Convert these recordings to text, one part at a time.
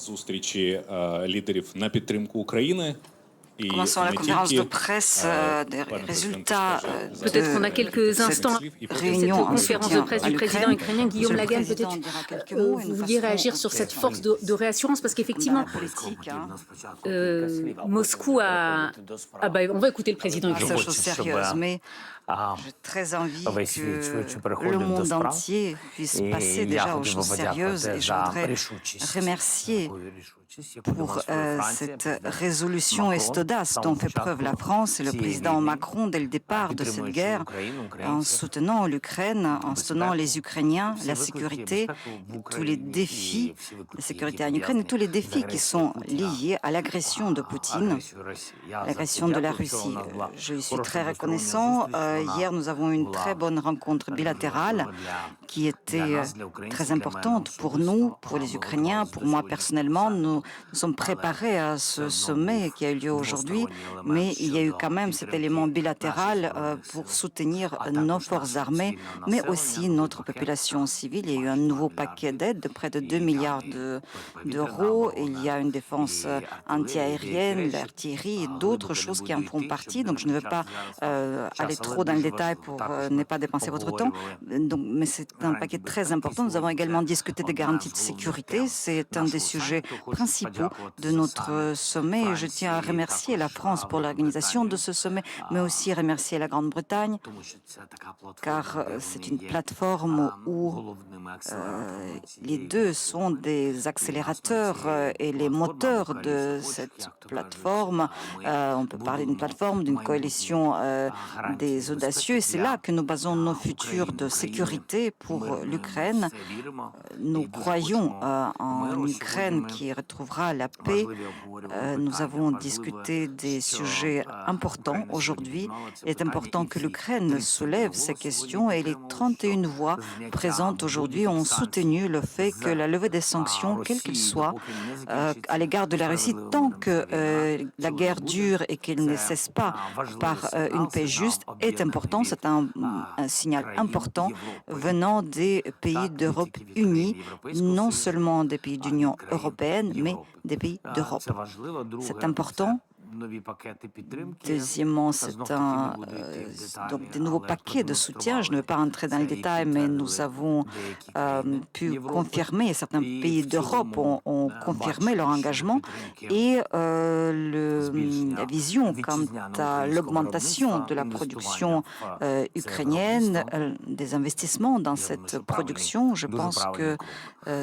зустрічі лідерів на підтримку України. Commençons la conférence de presse des résultats. Peut-être qu'on a quelques instants de cette conférence de presse du président ukrainien Guillaume Lagarde. Peut-être vous vouliez réagir sur cette force de réassurance parce qu'effectivement, Moscou a... on va écouter le président ukrainien. C'est chose sérieuse, mais j'ai très envie que le monde entier puisse passer déjà aux choses sérieuses et je voudrais remercier pour cette résolution et cette audace dont fait preuve la France et le président Macron dès le départ de cette guerre, en soutenant l'Ukraine, en soutenant les Ukrainiens, la sécurité, tous les défis, la sécurité en Ukraine et tous les défis qui sont liés à l'agression de Poutine, l'agression de la Russie. Je lui suis très reconnaissant. Hier, nous avons eu une très bonne rencontre bilatérale qui était très importante pour nous, pour les Ukrainiens, pour moi personnellement. Nous sommes préparés à ce sommet qui a eu lieu aujourd'hui, mais il y a eu quand même cet élément bilatéral pour soutenir nos forces armées, mais aussi notre population civile. Il y a eu un nouveau paquet d'aide de près de 2 milliards d'euros. Il y a une défense antiaérienne, l'artillerie et d'autres choses qui en font partie. Donc je ne veux pas aller trop dans le détail pour ne pas dépenser votre temps. Mais c'est un paquet très important. Nous avons également discuté des garanties de sécurité. C'est un des sujets principaux de notre sommet. Je tiens à remercier la France pour l'organisation de ce sommet, mais aussi remercier la Grande-Bretagne, car c'est une plateforme où les deux sont des accélérateurs et les moteurs de cette plateforme. On peut parler d'une plateforme, d'une coalition des audacieux, et c'est là que nous basons nos futurs de sécurité pour l'Ukraine. Nous croyons en Ukraine qui retrouvera la paix. Nous avons discuté des sujets importants aujourd'hui. Il est important que l'Ukraine soulève ces questions et les 31 voix présentes aujourd'hui ont soutenu le fait que la levée des sanctions, quelle qu'elle soit, à l'égard de la Russie, tant que la guerre dure et qu'elle ne cesse pas par une paix juste, est important. C'est un signal important venant des pays d'Europe unis, non seulement des pays d'Union européenne, mais des pays d'Europe. C'est important. Deuxièmement, c'est donc des nouveaux paquets de soutien. Je ne vais pas entrer dans le détail, mais nous avons pu confirmer, certains pays d'Europe ont confirmé leur engagement et la vision quant à l'augmentation de la production ukrainienne, des investissements dans cette production, je pense que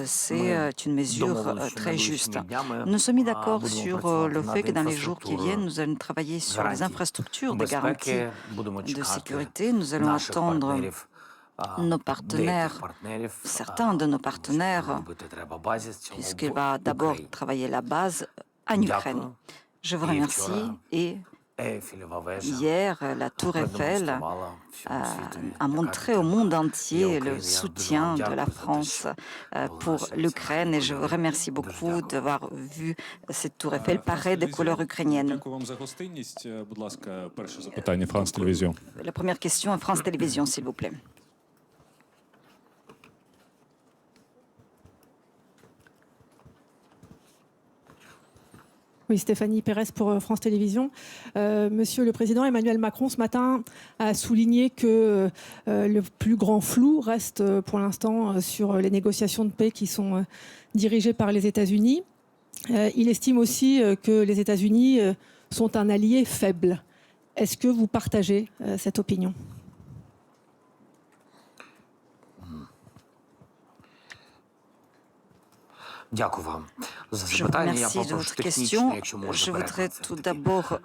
c'est une mesure très juste. Nous nous sommes mis d'accord sur le fait que dans les jours qui viennent, nous allons travailler sur les infrastructures de garantie de sécurité. Nous allons attendre nos partenaires, certains de nos partenaires, puisqu'il va d'abord travailler la base en Ukraine. Je vous remercie et hier, la Tour Eiffel a montré au monde entier le soutien de la France pour l'Ukraine et je vous remercie beaucoup d'avoir vu cette Tour Eiffel parée des couleurs ukrainiennes. La première question à France Télévisions, s'il vous plaît. Oui, Stéphanie Pérez pour France Télévisions. Monsieur le Président, Emmanuel Macron, ce matin, a souligné que le plus grand flou reste pour l'instant sur les négociations de paix qui sont dirigées par les États-Unis. Il estime aussi que les États-Unis sont un allié faible. Est-ce que vous partagez cette opinion ? Je vous remercie de votre question. Je voudrais tout d'abord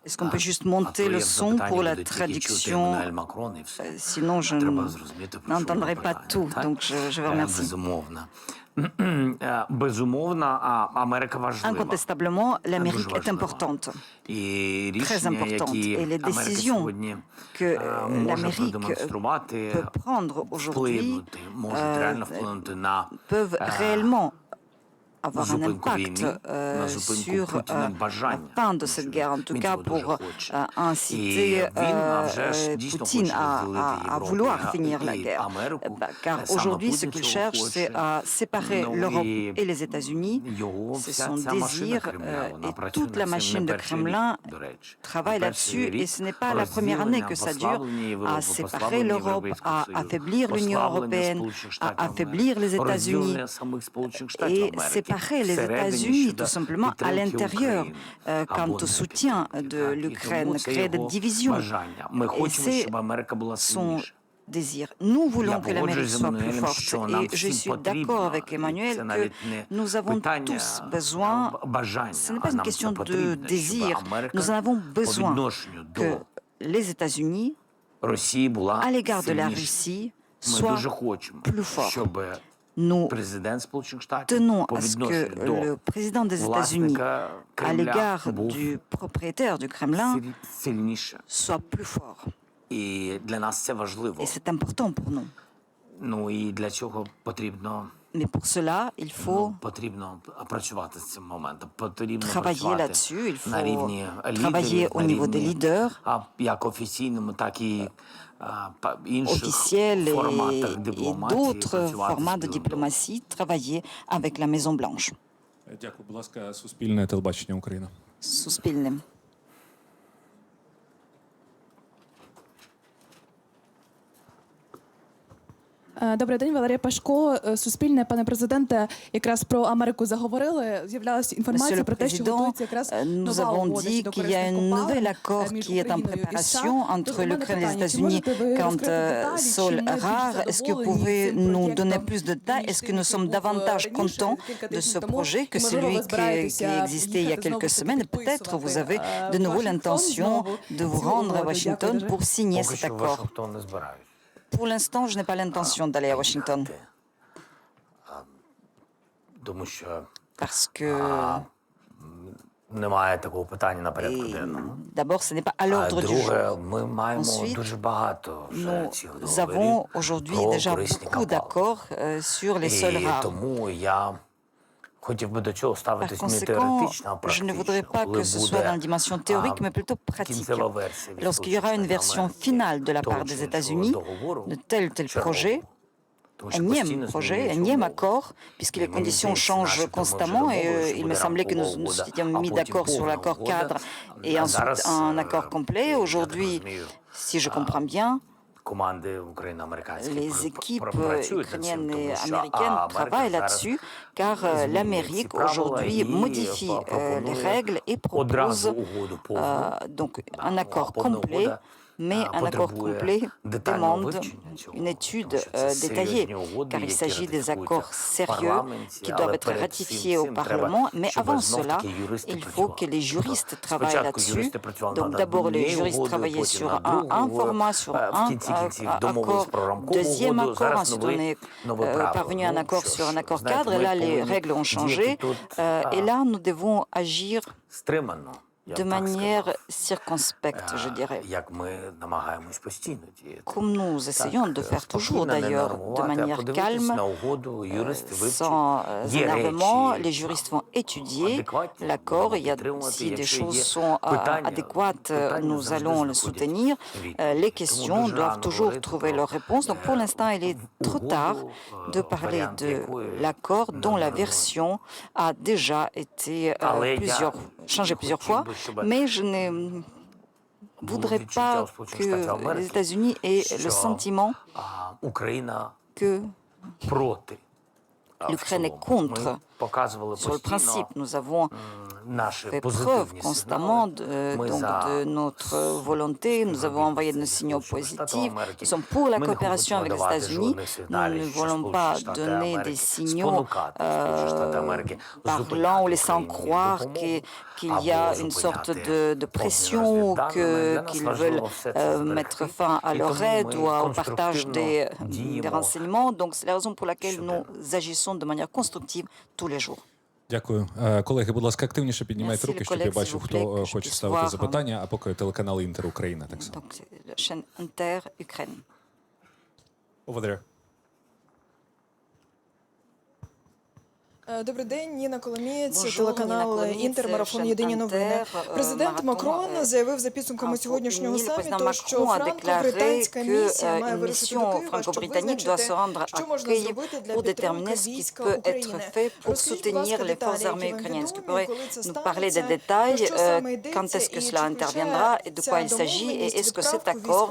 est-ce qu'on peut juste monter le son pour la traduction? Sinon, je n'entendrai pas tout. Donc, je vous remercie. Incontestablement, l'Amérique est importante, très importante. Et les décisions que l'Amérique peut prendre aujourd'hui peuvent réellement avoir un impact sur la fin de cette guerre, en tout cas pour inciter Poutine à vouloir finir la guerre. Car aujourd'hui, ce qu'il cherche, c'est à séparer l'Europe et les États-Unis. C'est son désir et toute la machine de Kremlin travaille là-dessus. Et ce n'est pas la première année que ça dure, à séparer l'Europe, à affaiblir l'Union européenne, à affaiblir les États-Unis et séparer les États-Unis tout simplement à l'intérieur quant au soutien de l'Ukraine, créer des divisions. Et c'est son désir. Nous voulons que l'Amérique soit plus forte et je suis d'accord avec Emmanuel que nous avons tous besoin, ce n'est pas une question de désir, nous en avons besoin que les États-Unis, à l'égard de la Russie, soient plus forts. Nous tenons à ce que le président des États-Unis, à l'égard du propriétaire du Kremlin, soit plus fort. Et c'est important pour nous. Mais pour cela, il faut travailler là-dessus, il faut travailler au niveau des leaders officiels et d'autres formats de diplomatie, travailler avec la Maison-Blanche. Дякую, будь ласка, Суспільне телебачення Україна. Суспільне. Добрий день, Валерія Пашко, Суспільне. Пане президенте, якраз про Америку заговорили. З'являлася інформація про те, що готується якраз нова угода щодо корисних копалин між Україною і США. Entre l'Ukraine et les États-Unis quant sol rare. Est-ce que vous pouvez nous donner plus de détails? Est-ce que nous sommes davantage contents de ce projet que celui qui existait il y a quelques semaines? Peut-être vous avez de nouveau l'intention de vous rendre à Washington pour signer cet accord. Pour l'instant, je n'ai pas l'intention d'aller à Washington. Parce que... D'abord, ce n'est pas à l'ordre du jour. Ensuite, nous avons aujourd'hui déjà beaucoup d'accords sur les sols rares. Par conséquent, je ne voudrais pas que ce soit dans la dimension théorique, mais plutôt pratique. Lorsqu'il y aura une version finale de la part des États-Unis de tel projet, énième accord, puisque les conditions changent constamment et il me semblait que nous nous étions mis d'accord sur l'accord cadre et ensuite un accord complet. Aujourd'hui, si je comprends bien, les équipes ukrainiennes et américaines travaillent là-dessus, car l'Amérique aujourd'hui modifie les règles et propose donc un accord complet. Mais un accord complet demande une étude détaillée, car il s'agit des accords sérieux qui doivent être ratifiés au Parlement. Mais avant cela, il faut que les juristes travaillent là-dessus. Donc d'abord, les juristes travaillaient sur un format, sur un accord, deuxième accord, ensuite on est parvenu à un accord sur un accord cadre, et là les règles ont changé, et là nous devons agir de manière circonspecte, je dirais. Comme nous essayons de faire toujours d'ailleurs, de manière calme, sans énervement, les juristes vont étudier l'accord. Si des choses sont adéquates, nous allons le soutenir. Les questions doivent toujours trouver leur réponse. Donc pour l'instant, il est trop tard de parler de l'accord dont la version a déjà été changée plusieurs fois. Mais je ne voudrais pas que les États-Unis aient le sentiment que l'Ukraine est contre. Sur le principe, nous avons fait preuve constamment de notre volonté. Nous avons envoyé nos signaux positifs. Nous sommes pour la coopération avec les États-Unis. Nous ne voulons pas donner des signaux parlant ou laissant croire qu'il y a une sorte de pression ou qu'ils veulent mettre fin à leur aide ou au partage des renseignements. Donc c'est la raison pour laquelle nous agissons de manière constructive tous les jours. Дякую. Колеги, будь ласка, активніше піднімайте руки, щоб я бачив, хто хоче ставити запитання, а поки телеканал Інтер Україна так само. Over there. Добрий день, Ніна Коломієць, Bonjour, телеканал Ніна Інтер, Коломієць, марафон «Єдині новини». Інтер, Президент марафон, Макрон заявив за підсумками сьогоднішнього le président саміту, що Macron a déclaré франко-британська місія має qu'une вирушити до mission Києва, щоб franco-britannique doit se визначити, rendre що à можна Kiev зробити для pour підтримки déterminer ce qui війська peut être України. fait pour Розкажіть, будь ласка, soutenir les деталі, forces armées які вам ukrainiennes. Est-ce que vous відомі, pourrez коли це nous parler des станеться, détails, про що саме quand йдеться est-ce que і cela чи interviendra et de quoi il s'agit et est-ce que cet accord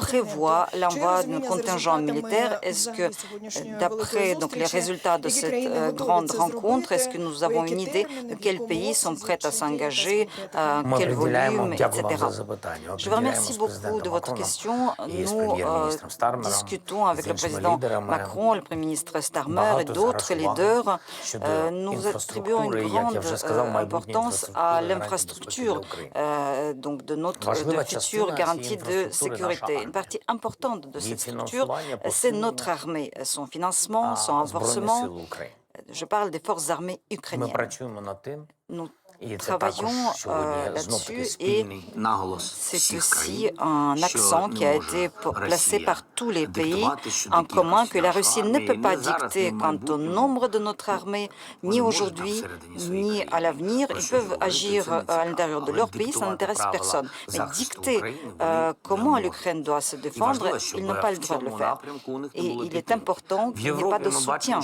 prévoit l'envoi d'un contingent militaire? Est-ce que d'après donc, les résultats de cette grande rencontre, est-ce que nous avons une idée de quels pays sont prêts à s'engager, quel volume, etc. Je vous remercie beaucoup de votre question. Nous discutons avec le président Macron, le Premier ministre Starmer et d'autres leaders. Nous attribuons une grande importance à l'infrastructure donc de notre future garantie de sécurité. Une partie importante de cette structure, c'est notre armée, son financement, son renforcement. Je parle des forces armées ukrainiennes. Nous travaillons là-dessus et c'est aussi un accent qui a été placé par tous les pays en commun que la Russie ne peut pas dicter quant au nombre de notre armée, ni aujourd'hui, ni à l'avenir. Ils peuvent agir à l'intérieur de leur pays, ça n'intéresse personne. Mais dicter comment l'Ukraine doit se défendre, ils n'ont pas le droit de le faire. Et il est important qu'il n'y ait pas de soutien.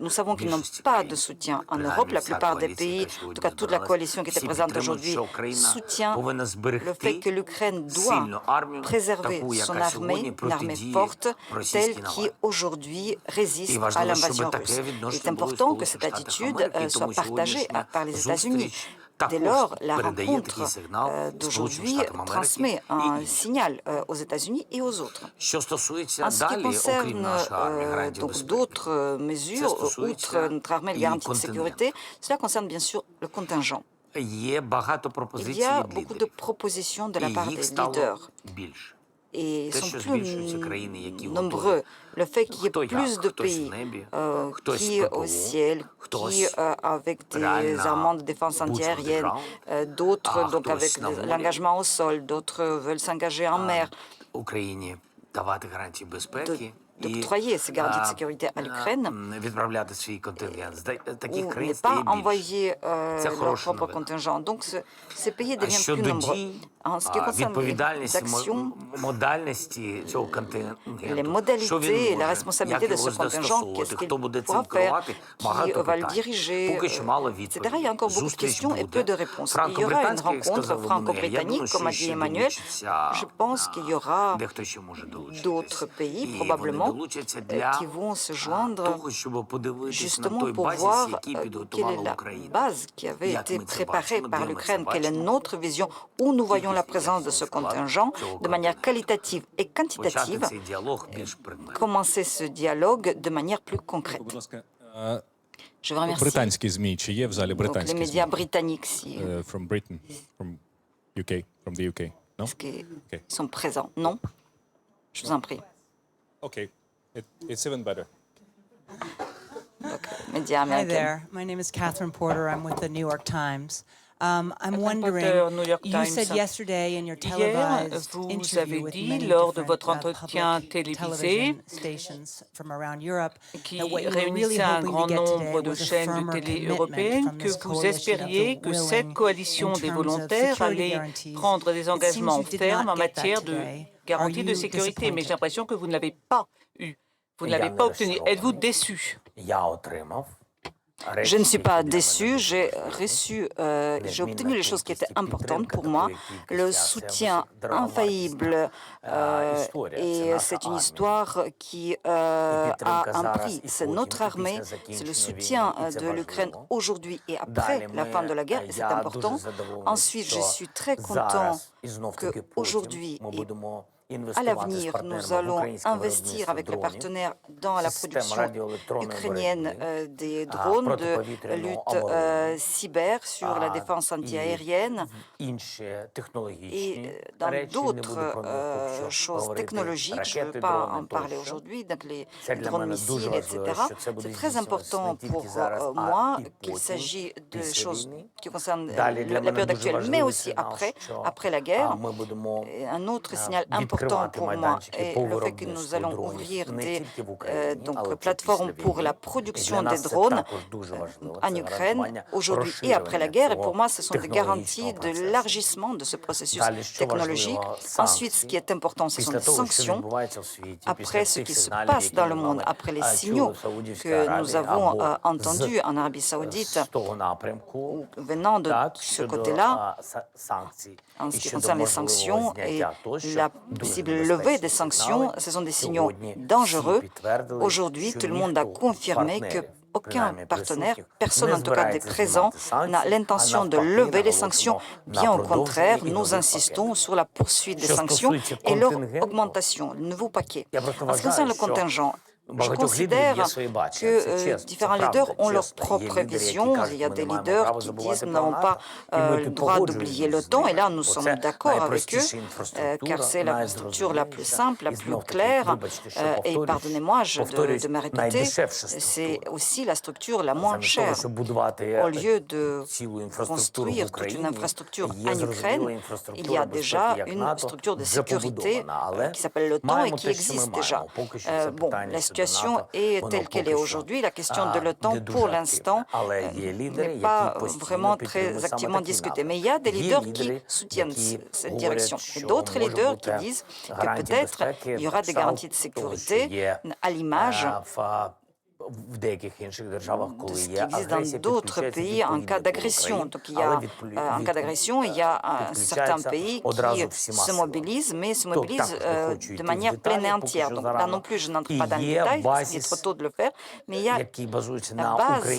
Nous savons qu'ils n'ont pas de soutien en Europe. La plupart des pays, en tout cas toute la coalition qui était présente aujourd'hui, soutient le fait que l'Ukraine doit préserver son armée, une armée forte, telle qui aujourd'hui résiste à l'invasion russe. Il est important que cette attitude soit partagée par les États-Unis. Dès lors, la rencontre d'aujourd'hui transmet un signal aux États-Unis et aux autres. En ce qui concerne donc d'autres mesures, outre notre armée de garantie de sécurité, cela concerne bien sûr le contingent. Il y a beaucoup de propositions de la part des leaders. Et ils sont plus nombreux. Le fait qu'il y ait plus de pays qui au ciel, qui avec des armements de défense antiaérienne, d'autres donc avec l'engagement au sol, d'autres veulent s'engager en mer, d'octroyer ces garanties de sécurité à l'Ukraine, ou ne pas envoyer leur propre contingent. Donc ces pays deviennent plus nombreux. En ce qui concerne les actions, les modalités et la responsabilité de ce contingent, qu'est-ce qu'il pourra faire, qui va le diriger, etc. Il y a encore beaucoup de questions et peu de réponses. Il y aura une rencontre franco-britannique, comme a dit Emmanuel. Je pense qu'il y aura d'autres pays, probablement, qui vont se joindre justement pour voir quelle est la base qui avait été préparée par l'Ukraine, quelle est notre vision, où nous voyons la présence de ce contingent de manière qualitative et quantitative, commencer ce dialogue de manière plus concrète. Je vous remercie. Британські ЗМІ, чи є в залі Donc, les британські médias ЗМІ? britanniques, si, From Britain, from UK, from the UK, no? qui Okay. sont présents. Non? Je vous en prie. Okay, it's even better. Médias Hi américains. there. My name is Catherine Porter. I'm with the New York Times. I'm wondering, Porter, New York you Times. said yesterday in your Hier, televised vous interview avez with dit many lors de different votre entretien public télévisé television stations from around Europe qui that what you were really réunissait un hoping grand to get nombre today de was a chaînes de firmer télé commitment européennes, from que this vous coalition of espériez the que cette willing coalition in des terms of volontaires security allait guarantees. prendre des It seems engagements you did fermes not en get that matière de today. garantie Are de you sécurité, mais j'ai disappointed? l'impression que vous ne l'avez pas eu. Vous ne l'avez pas obtenu. Êtes-vous déçu? Je ne suis pas déçue, j'ai obtenu les choses qui étaient importantes pour moi, le soutien infaillible, et c'est une histoire qui a un prix. C'est notre armée, c'est le soutien de l'Ukraine aujourd'hui et après la fin de la guerre, et c'est important. Ensuite, je suis très content qu'aujourd'hui et à l'avenir, nous allons investir avec les partenaires dans la production ukrainienne des drones de lutte cyber sur la défense antiaérienne et dans d'autres choses technologiques. Je ne veux pas en parler aujourd'hui, donc les drones missiles, etc. C'est très important pour moi qu'il s'agisse de choses qui concernent la période actuelle, mais aussi après la guerre. Et un autre signal important pour moi est le fait que nous allons ouvrir des plateformes pour la production des drones en Ukraine, aujourd'hui et après la guerre. Et pour moi, ce sont des garanties de l'élargissement de ce processus technologique. Ensuite, ce qui est important, ce sont les sanctions. Après ce qui se passe dans le monde, après les signaux que nous avons entendus en Arabie Saoudite, venant de ce côté-là, en ce qui concerne les sanctions et la possible levée des sanctions, ce sont des signaux dangereux. Aujourd'hui, tout le monde a confirmé que aucun partenaire, personne en tout cas des présents, n'a l'intention de lever les sanctions. Bien au contraire, nous insistons sur la poursuite des sanctions et leur augmentation, le nouveau paquet. En ce qui concerne le contingent, je considère que différents leaders ont leur propre vision. Il y a des leaders qui disent qu'ils n'ont pas le droit d'oublier l'OTAN. Et là, nous sommes d'accord avec eux, car c'est la structure la plus simple, la plus claire. Et pardonnez-moi de me répéter, c'est aussi la structure la moins chère. Au lieu de construire toute une infrastructure en Ukraine, il y a déjà une structure de sécurité qui s'appelle l'OTAN et qui existe déjà. Bon, la situation est telle qu'elle est aujourd'hui. La question de l'OTAN, pour l'instant, n'est pas vraiment très activement discutée. Mais il y a des leaders qui soutiennent cette direction. Et d'autres leaders qui disent que peut-être il y aura des garanties de sécurité à l'image de ce qui existe dans d'autres pays en cas d'agression. Donc il y a, en cas d'agression, il y a certains pays qui se mobilisent, mais se mobilisent de manière pleine et entière. Donc là non plus, je n'entre pas dans le détail, il est trop tôt de le faire, mais il y a la base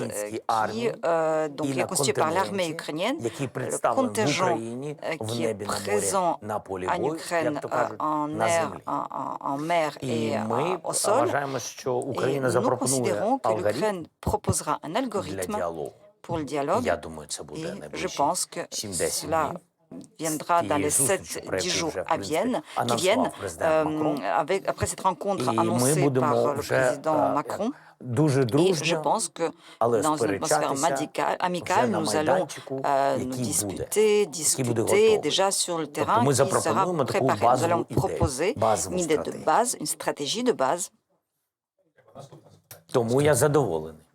qui est constituée par l'armée ukrainienne, le contingent qui est présent en Ukraine en air, en mer et au sol. Et nous considérons que l'Ukraine proposera un algorithme pour le dialogue et je pense que cela viendra dans les 7-10 jours qui viennent, après cette rencontre annoncée par le président Macron. Et je pense que dans une atmosphère amicale, nous allons nous discuter déjà sur le terrain qui sera préparé. Nous allons proposer une idée de base, une stratégie de base.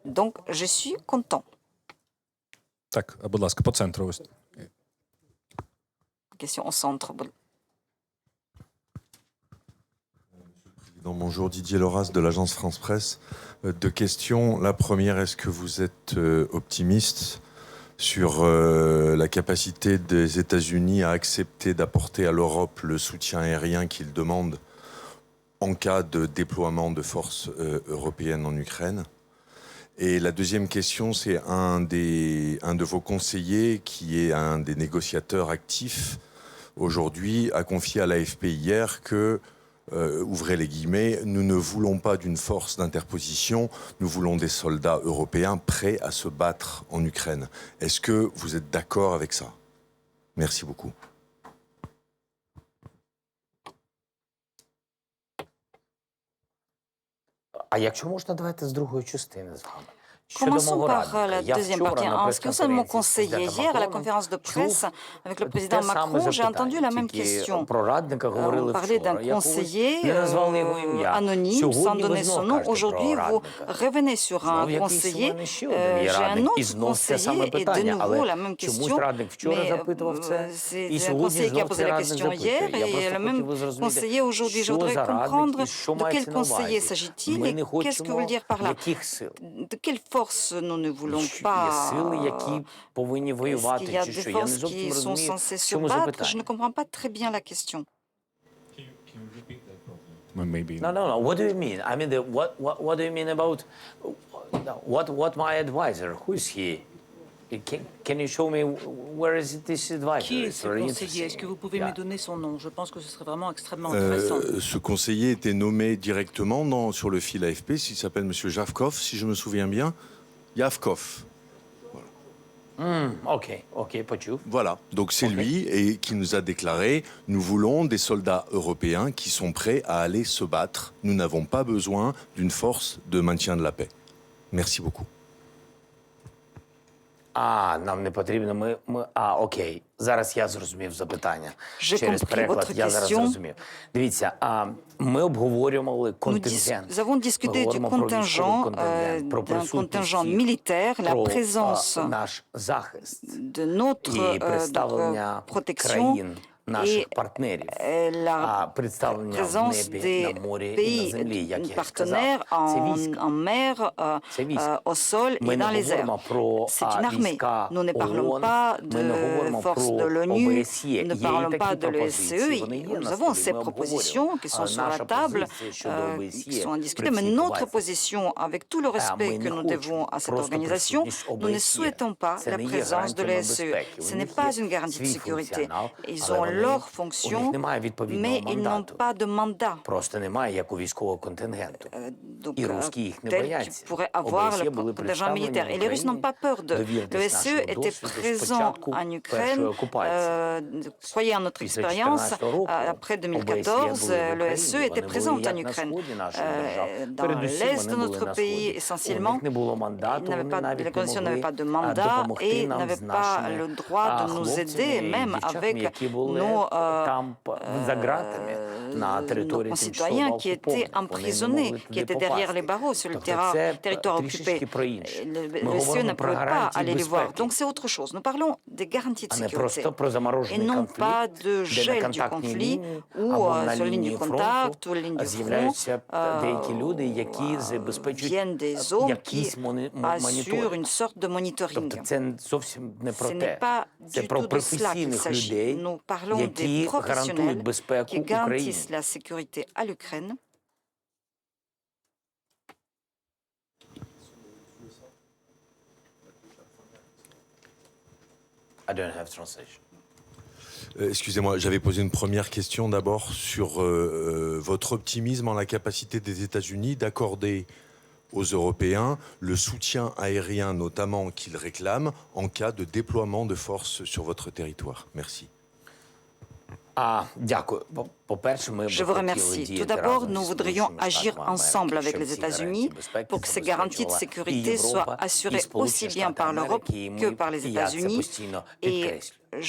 Donc, je suis content. Так, будь ласка, по центру. Question au centre. Bonjour, Didier Loras de l'agence France Presse. Deux questions. La première, est-ce que vous êtes optimiste sur la capacité des États-Unis à accepter d'apporter à l'Europe le soutien aérien qu'ils demandent en cas de déploiement de forces européennes en Ukraine? Et la deuxième question, c'est un de vos conseillers, qui est un des négociateurs actifs aujourd'hui, a confié à l'AFP hier que, ouvrez les guillemets, nous ne voulons pas d'une force d'interposition, nous voulons des soldats européens prêts à se battre en Ukraine. Est-ce que vous êtes d'accord avec ça? Merci beaucoup. А якщо можна, давайте з другої частини з вами. Commençons par la deuxième partie. En ce qui concerne mon conseiller, hier à la conférence de presse avec le président Macron, j'ai entendu la même question. On parlait d'un conseiller anonyme, sans donner son nom. Aujourd'hui, vous revenez sur un conseiller. J'ai un autre conseiller et de nouveau la même question. Mais c'est un conseiller qui a posé la question hier et le même conseiller aujourd'hui. Je voudrais comprendre de quel conseiller s'agit-il et qu'est-ce que vous voulez dire par là. De quelle force nous ne voulons pas. Est-ce qu'il y a des forces qui sont censées se battre? Je ne comprends pas très bien la question. No. What do you mean? I mean, what do you mean about what my advisor? Who is he? Can you show me where is this advisor? Qui est ce conseiller? Est-ce que vous pouvez me donner son nom? Je pense que ce serait vraiment extrêmement intéressant. Ce conseiller était nommé directement sur le fil AFP. Il s'appelle M. Javkov, si je me souviens bien. Yavkov. Voilà. Ok, pas you. Voilà, donc c'est lui et qui nous a déclaré « Nous voulons des soldats européens qui sont prêts à aller se battre. Nous n'avons pas besoin d'une force de maintien de la paix. » Merci beaucoup. Нам не потрібно. Окей. Зараз я зрозумів запитання. J'ai Через compris переклад votre я зараз question. зрозумів. Дивіться, ми обговорювали контингент. Nous avons discuté du contingent, d'un contingent militaire, la présence наш захист de notre представлення protection країн наших партнерів, la представлення в présence небі, на des морі і на землі, pays як я сказав. partenaires Це en війська. mer, Це війська. au sol Ми et не dans les airs. говоримо про C'est une armée. війська Nous ne parlons ООН, pas ми не de говоримо forces про de l'ONU, ОБСЄ. nous ne Є і parlons такі pas de пропозиції, l'OSCE. вони є Nous на avons столі, ces ми propositions qui sont sur наша la table, позиція щодо ОБСЄ qui sont à discuter. при Mais всій notre повазі. position, avec tout le respect ми que не nous devons хочемо à cette просто organisation, присутність nous ne ОБСЄ. souhaitons pas Це la не є présence de гарантіями l'OSCE. безпеки. У Ce них n'est pas є une garantie de свій sécurité. функціонал, Ils але ont leur у fonction, них немає відповідного mais ils n'ont мандату. pas de mandat. Просто немає як у військового контингенту. Donc, І русські їх не tel бояться. qu'ils pourraient avoir ОБСЄ le були contingent представлені militaire. Et les Russes n'ont pas peur de. Довіртесь Le SE нашому était досвіду présent спочатку en Ukraine. першої окупації. Croyez en notre Після expérience. 14 року Après ОБСЄ 2014, були в le Україні. SE était Вони présent були en як на Ukraine. сході нашої держави. Dans Передусім, l'est вони de були notre на pays, сході. essentiellement, У них не було ils мандату, n'avaient вони pas, навіть les не coalitions n'avaient pas de могли mandat допомогти et нам n'avaient з pas нашими le droit de nous aider, хлопцями і même дівчатами, avec які були nos там за ґратами на nos території concitoyens qui étaient emprisonnés, qui étaient derrière les barreaux sur le territoire occupé. Le SE ne pouvait pas aller les voir. Donc c'est autre chose. Nous parlons des garanties de sécurité et non pas de gel du conflit ou sur la ligne du contact ou la ligne du front viennent des hommes qui assurent une sorte de monitoring. Ce n'est pas du tout de cela qu'il s'agit. Nous parlons des professionnels qui garantissent la sécurité à l'Ukraine. I don't have translation. Excusez-moi, j'avais posé une première question d'abord sur votre optimisme en la capacité des États-Unis d'accorder aux Européens le soutien aérien notamment qu'ils réclament en cas de déploiement de forces sur votre territoire. Merci. Дякую. По-перше, ми Je vous remercie. Tout d'abord, nous voudrions agir ensemble avec les États-Unis pour que ces garanties de sécurité soient assurées aussi bien par l'Europe que par les États-Unis. Et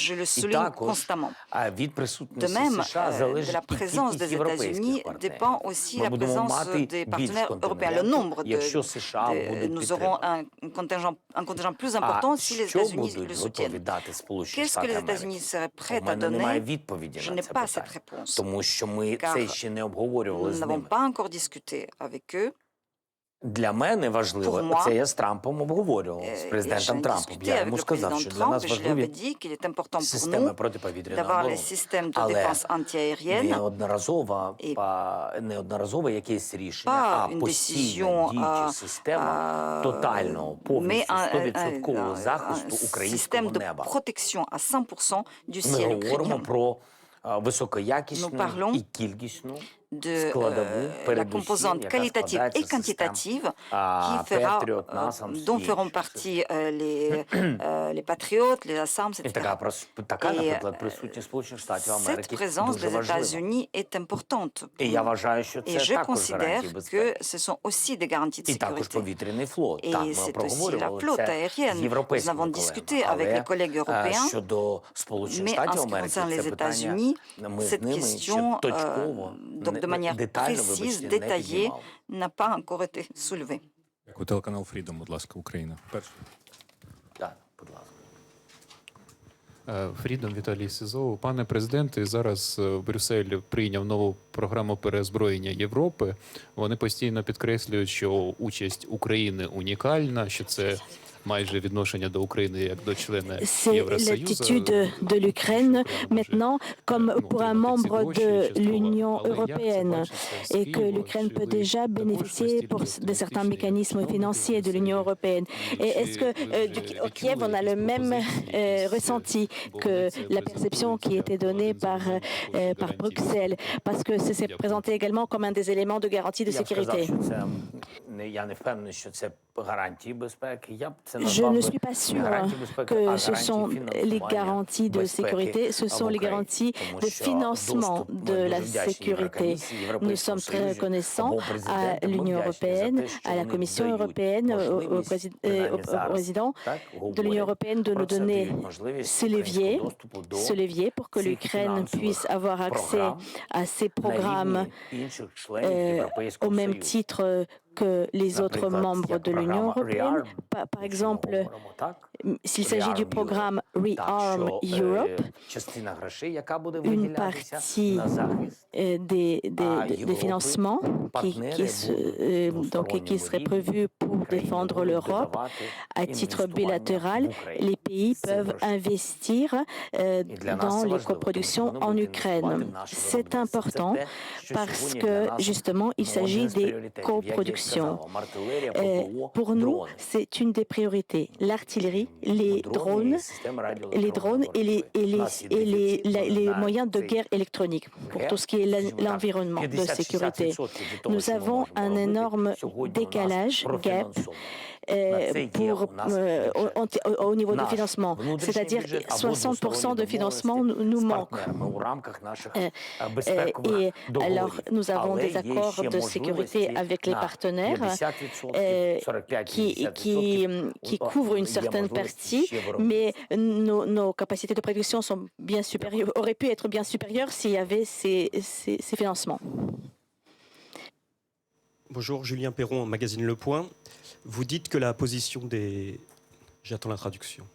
je le souligne constamment. De même, de la présence des États-Unis dépend aussi la présence des partenaires européens. Le nombre nous aurons un contingent plus important si les États-Unis le soutiennent. Qu'est-ce que les États-Unis seraient prêts à donner? Je n'ai pas cette réponse. Car nous n'avons pas encore discuté avec eux. Для мене важливо, це я з Трампом обговорював, з президентом Трампом. Я йому сказав, що для нас важливі системи протиповітряної оборони. Але неодноразове якесь рішення, а постійна діюча система тотального, повністю 100% захисту українського неба. Ми говоримо про високоякісну і кількісну de la composante qualitative et quantitative dont feront partie les patriotes, les ASAMS, etc. Cette présence des États-Unis est importante. Et je considère que ce sont aussi des garanties de sécurité. Et c'est aussi la flotte aérienne. Nous avons discuté avec les collègues européens, mais en ce qui concerne les États-Unis, cette question donc de manière précise, détaillée, n'a pas encore été soulevée. Телеканал Freedom, будь ласка, Україна. Перший. Фрідом, Віталій Сизов. Пане президенте, зараз Брюссель прийняв нову програму переозброєння Європи. Вони постійно підкреслюють, що участь України унікальна, що це майже відношення до України як до члена Євросоюзу. C'est l'attitude de l'Ukraine maintenant comme pour un membre de l'Union européenne et que l'Ukraine peut déjà bénéficier de certains mécanismes financiers de l'Union européenne. Et est-ce que au Kiev on a le même ressenti que la perception qui était donnée par Bruxelles, parce que c'est présenté également comme un des éléments de garantie de sécurité? Я не впевнений, що це гарантії безпеки. Я б це Je ne suis pas sûre que ce sont les garanties de sécurité, ce sont les garanties de financement de la sécurité. Nous sommes très reconnaissants à l'Union européenne, à la Commission européenne, au président de l'Union européenne de nous donner ce levier pour que l'Ukraine puisse avoir accès à ces programmes au même titre que les autres membres de l'Union européenne. Par exemple, s'il s'agit du programme Rearm Europe, une partie des financements qui seraient prévus pour défendre l'Europe à titre bilatéral, les pays peuvent investir dans les coproductions en Ukraine. C'est important parce que justement, il s'agit des coproductions. Pour nous, c'est une des priorités. L'artillerie, les drones et les moyens de guerre électronique pour tout ce qui est l'environnement de sécurité. Nous avons un énorme décalage, gap, au niveau du financement, c'est-à-dire 60% de financement nous manque. Et alors, nous avons des accords de sécurité avec les partenaires qui couvrent une certaine partie, mais nos capacités de production sont bien supérieures, auraient pu être bien supérieures s'il y avait ces financements. Bonjour, Julien Perron, magazine Le Point. Vous dites que la position des... J'attends la traduction.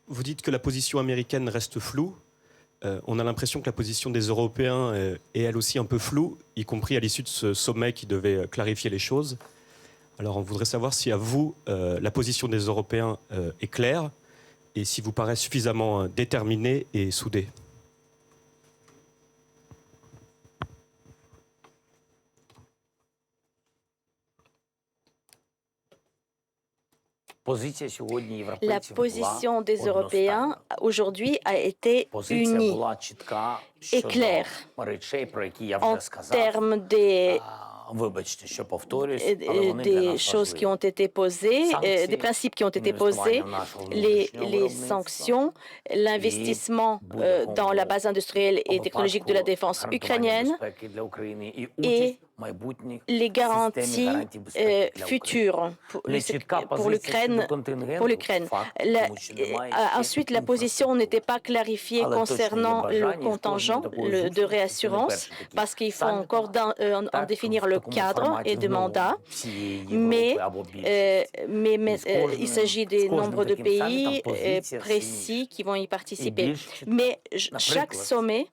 Vous dites que la position américaine reste floue. On a l'impression que la position des Européens est elle aussi un peu floue, y compris à l'issue de ce sommet qui devait clarifier les choses. Alors on voudrait savoir si à vous, la position des Européens est claire et si vous paraît suffisamment déterminée et soudée. La position des Européens aujourd'hui a été unie et claire en termes des choses qui ont été posées, des principes qui ont été posés, les sanctions, l'investissement dans la base industrielle et technologique de la défense ukrainienne et les garanties futures pour l'Ukraine. Ensuite, la position n'était pas clarifiée concernant le contingent de réassurance parce qu'il faut encore en définir le cadre et de mandat, mais il s'agit des nombres de pays précis qui vont y participer. Mais chaque sommet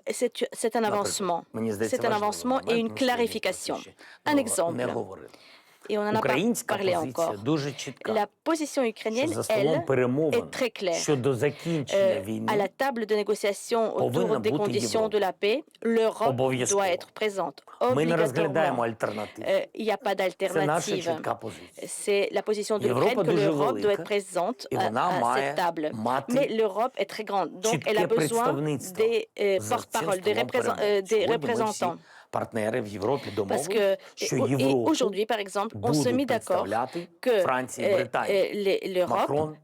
c'est un avancement. C'est un avancement et une clarification. Un exemple. Et on en a pas parlé encore. La position ukrainienne, elle, est très claire. À la table de négociation autour des conditions de la paix, l'Europe doit être présente. Obligatoirement. Il n'y a pas d'alternative. C'est la position de l'Ukraine que l'Europe doit être présente à cette table. Mais l'Europe est très grande, donc elle a besoin des porte-paroles, des représentants. Parce que aujourd'hui, par exemple, on s'est mis d'accord que l'Europe,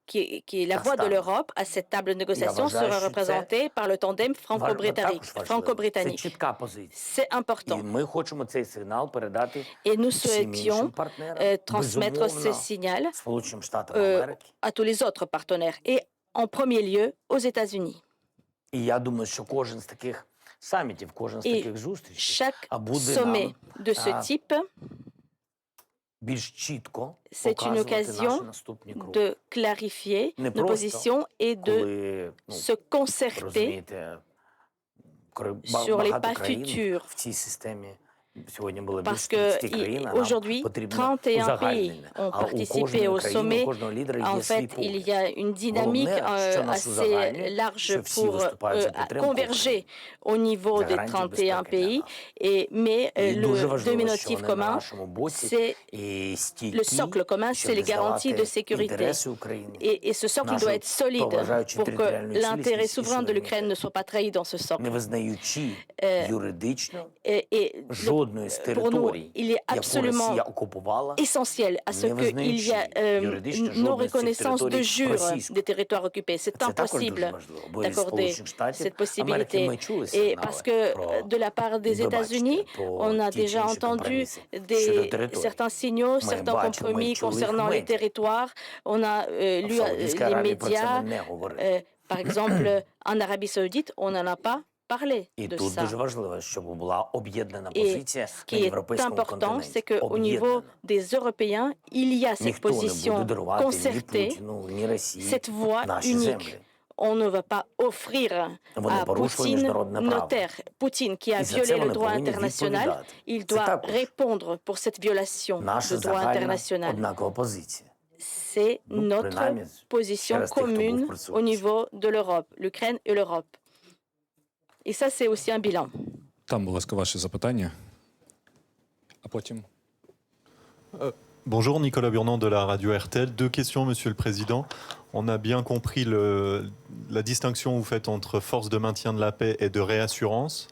qui est la voix de l'Europe à cette table de négociation, sera représentée par le tandem franco-britannique. C'est important. Et nous souhaitions transmettre ce signal à tous les autres partenaires et en premier lieu aux États-Unis. Et chaque sommet de ce type, c'est une occasion de clarifier nos positions et de se concerter sur les pas futurs. Parce qu'aujourd'hui, 31 pays ont participé au sommet. En fait, il y a une dynamique assez large pour converger au niveau des 31 pays. Mais le dominatif commun, c'est le socle commun, c'est les garanties de sécurité. Et ce socle doit être solide pour que l'intérêt souverain de l'Ukraine ne soit pas trahi dans ce socle. Et le pour nous, il est absolument essentiel à ce qu'il y ait non-reconnaissance de jure des territoires occupés. C'est impossible d'accorder cette possibilité. Et parce que de la part des États-Unis, on a déjà entendu certains signaux, certains compromis concernant les territoires. On a lu les médias, par exemple, en Arabie Saoudite, on n'en a pas parlé de ça. Et ce qui est important, c'est qu'au niveau des Européens, il y a cette position concertée, cette voie unique. On ne va pas offrir à Poutine nos terres. Poutine, qui a violé le droit international, il doit répondre pour cette violation du droit international. C'est notre position commune au niveau de l'Europe, l'Ukraine et l'Europe. Et ça, c'est aussi un bilan. Там, будь ласка, ваше запитання. А потім... Bonjour, Nicolas Burnand de la radio RTL. 2 questions, Monsieur le Président. On a bien compris la distinction que vous faites entre force de maintien de la paix et de réassurance.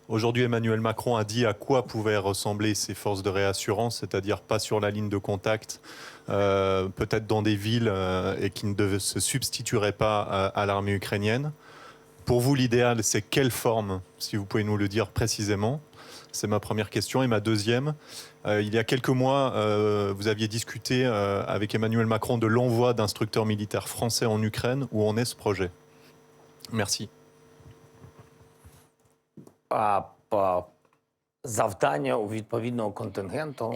Aujourd'hui, Emmanuel Macron a dit à quoi pouvaient ressembler ces forces de réassurance, c'est-à-dire pas sur la ligne de contact, peut-être dans des villes et qui ne se substitueraient pas à l'armée ukrainienne. Pour vous, l'idéal, c'est quelle forme, si vous pouvez nous le dire précisément? C'est ma première question. Et ma deuxième, il y a quelques mois, vous aviez discuté avec Emmanuel Macron de l'envoi d'instructeurs militaires français en Ukraine. Où en est ce projet? Merci. Завдання у відповідного контингенту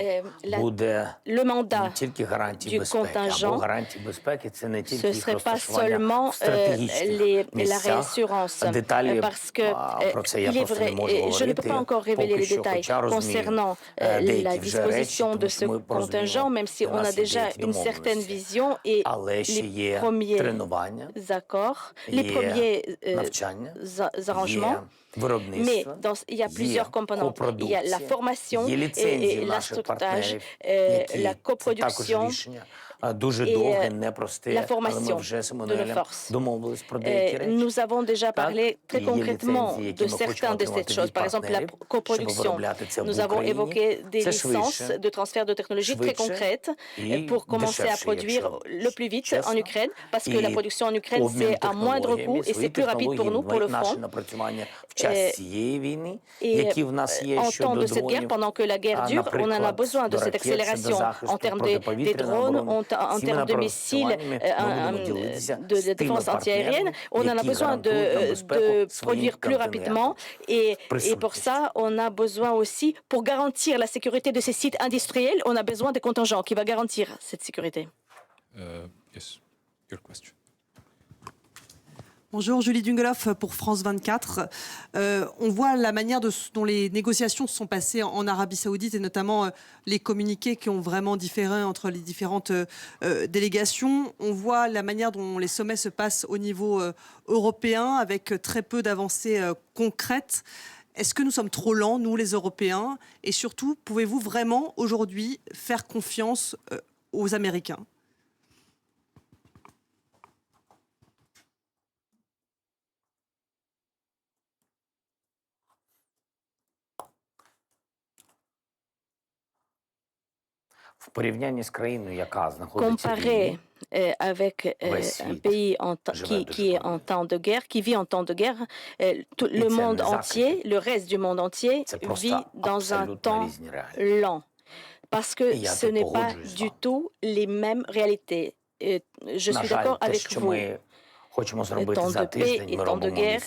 буде не тільки гарантії безпеки, або гарантії безпеки, це не тільки їх розташування в стратегічних місцях. Деталі про це я просто не можу говорити, поки що, хоча розумію деякі вже речі, тому що ми порозуміємо, у нас є деякі домовленості. Але ще є тренування, є навчання, є Mais il y a plusieurs composants. Il y a la formation et l'instructage, la coproduction et la formation de nos forces. Nous avons déjà parlé très concrètement de certaines de ces choses. Par exemple, la coproduction. Nous avons évoqué des licences de transfert de technologies très concrètes pour commencer à produire le plus vite en Ukraine, parce que la production en Ukraine, c'est à moindre coût et c'est plus rapide pour nous, pour le front. Et en temps de cette guerre, pendant que la guerre dure, on en a besoin de cette accélération en termes des drones, en termes de missiles, de défense antiaérienne. On en a besoin de produire plus rapidement et pour ça, on a besoin aussi, pour garantir la sécurité de ces sites industriels, on a besoin des contingents qui vont garantir cette sécurité. Yes, your question. Bonjour, Julie Dungeloff pour France 24. On voit la manière dont les négociations se sont passées en Arabie Saoudite et notamment les communiqués qui ont vraiment différé entre les différentes délégations. On voit la manière dont les sommets se passent au niveau européen avec très peu d'avancées concrètes. Est-ce que nous sommes trop lents, nous les Européens? Et surtout, pouvez-vous vraiment aujourd'hui faire confiance aux Américains? Comparé avec un pays qui est en temps de guerre, qui vit en temps de guerre, le monde entier, le reste du monde entier vit dans un temps lent. Parce que ce n'est pas du tout les mêmes réalités. Je suis d'accord avec vous. Temps de paix et temps de guerre.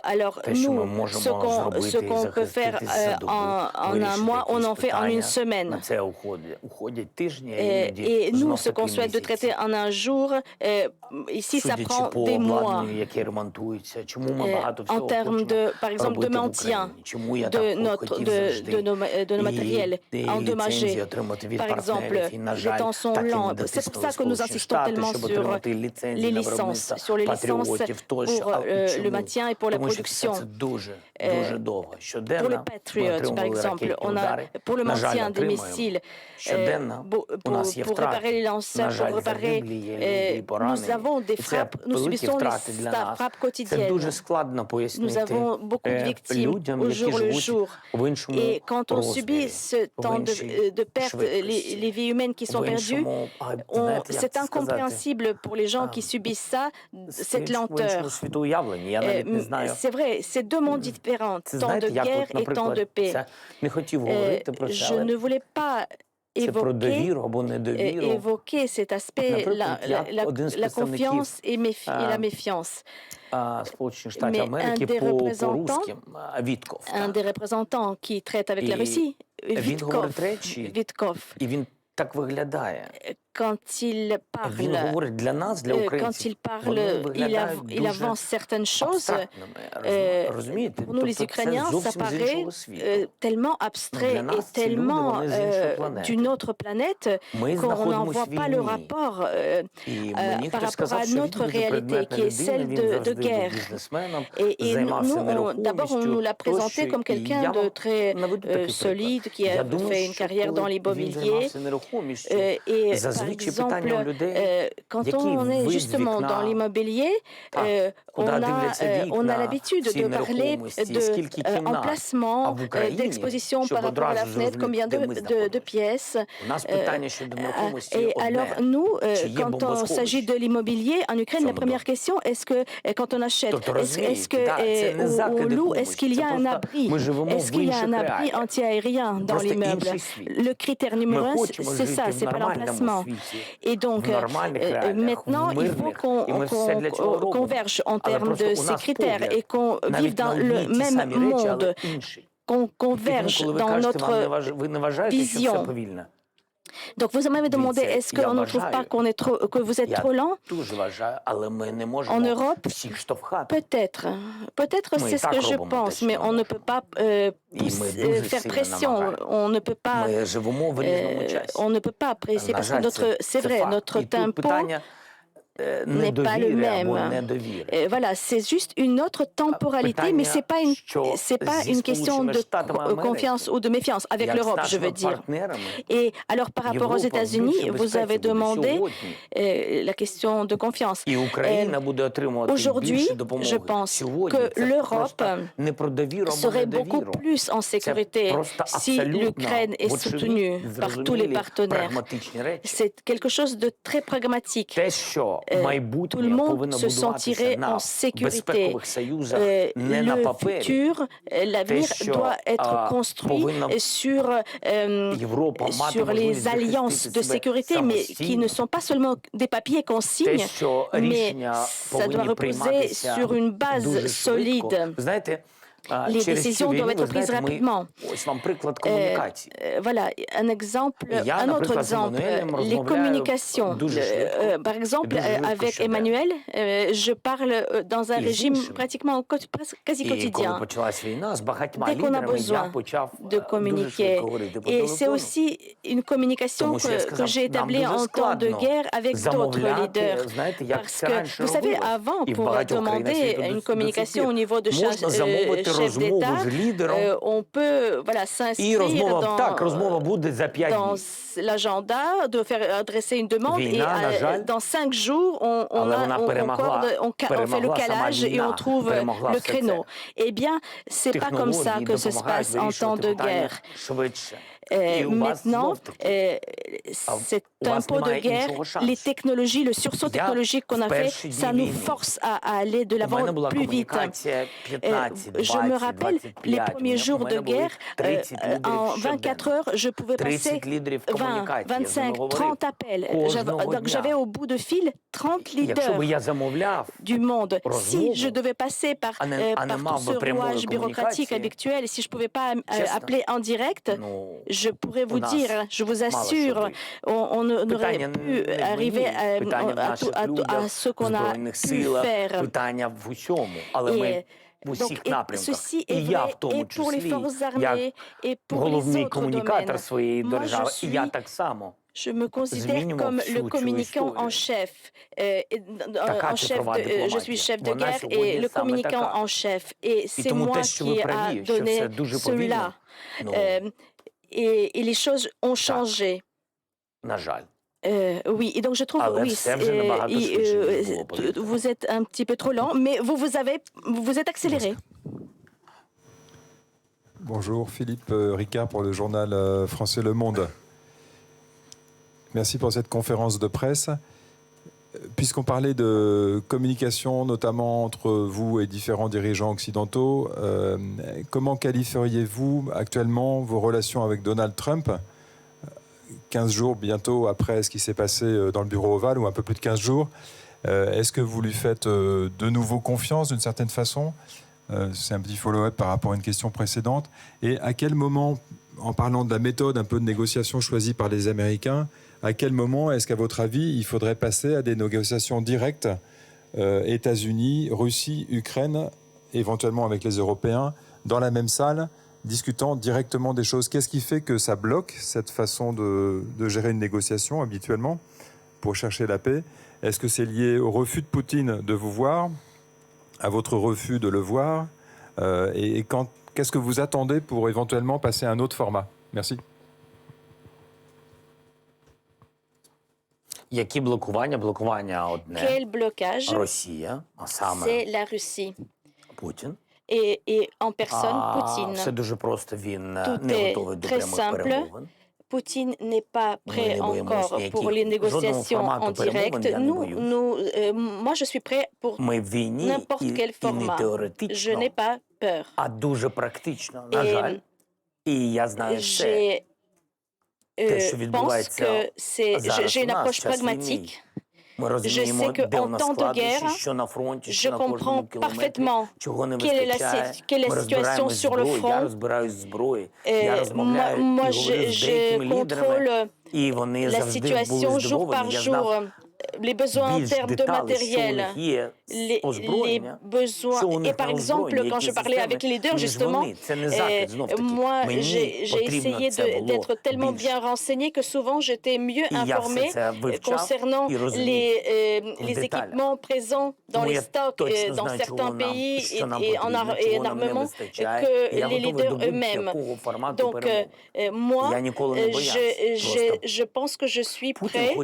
Alors nous, ce qu'on peut faire en un mois, on en fait en une semaine. Et nous, ce qu'on souhaite de traiter en un jour, ici, ça prend des mois. En termes de, par exemple, de maintien de nos matériels endommagés. Par exemple, les temps sont lents. C'est pour ça que nous insistons tellement sur les licences, sur les licences pour le maintien et pour la production. Pour le Patriot, par exemple, pour le maintien des missiles, pour réparer les lanceurs, pour réparer, nous avons des frappes, nous subissons les frappes quotidiennes. Nous avons beaucoup de victimes au jour le jour. Et quand on subit ce temps de perte, les vies humaines qui sont perdues, c'est incompréhensible pour les gens qui subissent ça, cette lenteur. C'est vrai, c'est deux mondes différents, temps de guerre et temps de paix. Je ne voulais pas évoquer cet aspect, la confiance et la méfiance. Mais un des représentants qui traite avec la Russie, Vitkov, quand il parle, il avance certaines choses. Pour nous, les Ukrainiens, ça paraît tellement abstrait et tellement d'une autre planète qu'on n'en voit pas le rapport par rapport à notre réalité, qui est celle de guerre. Et nous, d'abord, on nous l'a présenté comme quelqu'un de très solide, qui a fait une carrière dans l'immobilier. Et par exemple, quand on est justement dans l'immobilier, on a l'habitude de parler d'emplacement, d'exposition par rapport à la fenêtre, combien de pièces. Et alors nous, quand on s'agit de l'immobilier en Ukraine, la première question, est-ce que quand on achète, est-ce que on loue, est-ce qu'il y a un abri? Est-ce qu'il y a un abri anti-aérien dans l'immeuble? Le critère numéro un, c'est ça, c'est pas l'emplacement. Et donc, maintenant, il faut qu'on converge en termes de ces critères et qu'on vive dans le même monde, qu'on converge dans notre vision. Donc, vous m'avez demandé, est-ce qu'on ne trouve pas que vous êtes trop lent en Europe? Peut-être. Peut-être c'est ce que je pense, mais on ne peut pas faire pression. On ne peut pas apprécier parce que c'est vrai, notre tempo n'est pas le même. Voilà, c'est juste une autre temporalité, mais c'est pas une question de confiance ou de méfiance avec l'Europe, je veux dire. Et alors, par rapport aux États-Unis, vous avez demandé la question de confiance. Aujourd'hui, je pense que l'Europe serait beaucoup plus en sécurité si l'Ukraine est soutenue par tous les partenaires. C'est quelque chose de très pragmatique. Tout le monde se sentirait en sécurité. Le futur, l'avenir doit être construit sur les alliances de sécurité, mais qui ne sont pas seulement des papiers qu'on signe, mais ça doit reposer sur une base solide. Les décisions doivent être prises rapidement. Voilà, un autre exemple, les communications. Par exemple, avec Emmanuel, je parle dans un régime pratiquement quasi quotidien. Dès qu'on a besoin de communiquer. Et c'est aussi une communication que j'ai établie en temps de guerre avec d'autres leaders. Parce que, vous savez, avant, pour demander une communication au niveau de chef d'État, on peut s'inscrire dans l'agenda, de faire adresser une demande et dans 5 jours, on fait le calage et on trouve le créneau. Eh bien, c'est pas comme ça que ça se passe en temps de guerre. Maintenant, c'est un pot de guerre, les technologies, le sursaut technologique qu'on a fait, ça nous force à aller de l'avant plus vite. Je me rappelle, les premiers jours de guerre, en 24 heures, je pouvais passer 20, 25, 30 appels. Donc j'avais au bout de fil 30 leaders du monde. Si je devais passer par tout ce rouage bureaucratique habituel, si je ne pouvais pas appeler en direct, je pourrais vous dire, je vous assure, on n'aurait pu arriver à ce qu'on a pu faire. Donc, ceci est vrai et pour les forces armées et pour les autres domaines. Moi, Je me considère comme le communicant en chef. Je suis chef de guerre et le communicant en chef. Et c'est moi qui a donné cela. Et les choses ont changé. Oui, et donc je trouve, oui, vous êtes un petit peu trop lent, mais vous êtes accéléré. Bonjour, Philippe Ricard pour le journal français Le Monde. Merci pour cette conférence de presse. Puisqu'on parlait de communication, notamment entre vous et différents dirigeants occidentaux, comment qualifieriez-vous actuellement vos relations avec Donald Trump, 15 jours bientôt après ce qui s'est passé dans le bureau ovale, ou un peu plus de 15 jours? Est-ce que vous lui faites de nouveau confiance d'une certaine façon? C'est un petit follow-up par rapport à une question précédente. Et à quel moment, en parlant de la méthode un peu de négociation choisie par les Américains, à quel moment est-ce qu'à votre avis, il faudrait passer à des négociations directes États-Unis, Russie, Ukraine, éventuellement avec les Européens, dans la même salle, discutant directement des choses? Qu'est-ce qui fait que ça bloque cette façon de gérer une négociation habituellement pour chercher la paix? Est-ce que c'est lié au refus de Poutine de vous voir, à votre refus de le voir, et qu'est-ce que vous attendez pour éventuellement passer à un autre format? Merci. Quel blocage? C'est la Russie. Et en personne, Poutine. Tout est très simple. Poutine n'est pas prêt encore pour les négociations en direct. Moi, je suis prêt pour n'importe quel format. Je n'ai pas peur. Je pense que j'ai une approche pragmatique. Je sais qu'en temps de guerre, je comprends parfaitement quelle est la situation sur le front. Moi, je contrôle la situation jour par jour. Les besoins en termes de matériel, les besoins. Et par exemple, quand je parlais avec les leaders, justement, moi, j'ai essayé d'être tellement bien renseigné que souvent j'étais mieux informé concernant les équipements présents dans les stocks dans certains pays et en armement que les leaders eux-mêmes. Donc, moi, je pense que je suis prêt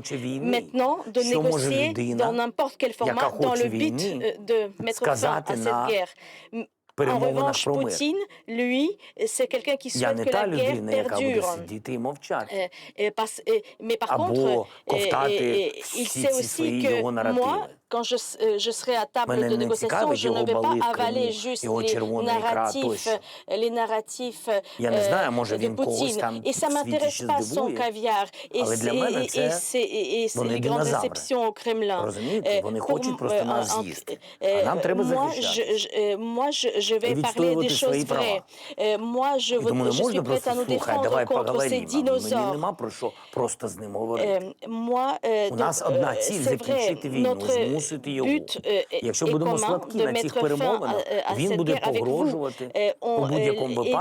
maintenant de négocier dans n'importe quel format dans le but de mettre fin à cette guerre. En revanche, Poutine, lui, c'est quelqu'un qui souhaite que la guerre perdure. Mais par contre, il sait aussi que moi, quand je serai à table de négociation, je ne vais pas avaler juste les narratifs de Poutine. Et ça ne m'intéresse pas son caviar et les grandes réceptions au Kremlin. Moi, je vais parler des choses vraies. Moi, je suis prête à nous défendre contre ces dinosaures. Moi, c'est vrai, notre but est commun de mettre fin à cette guerre avec vous. Et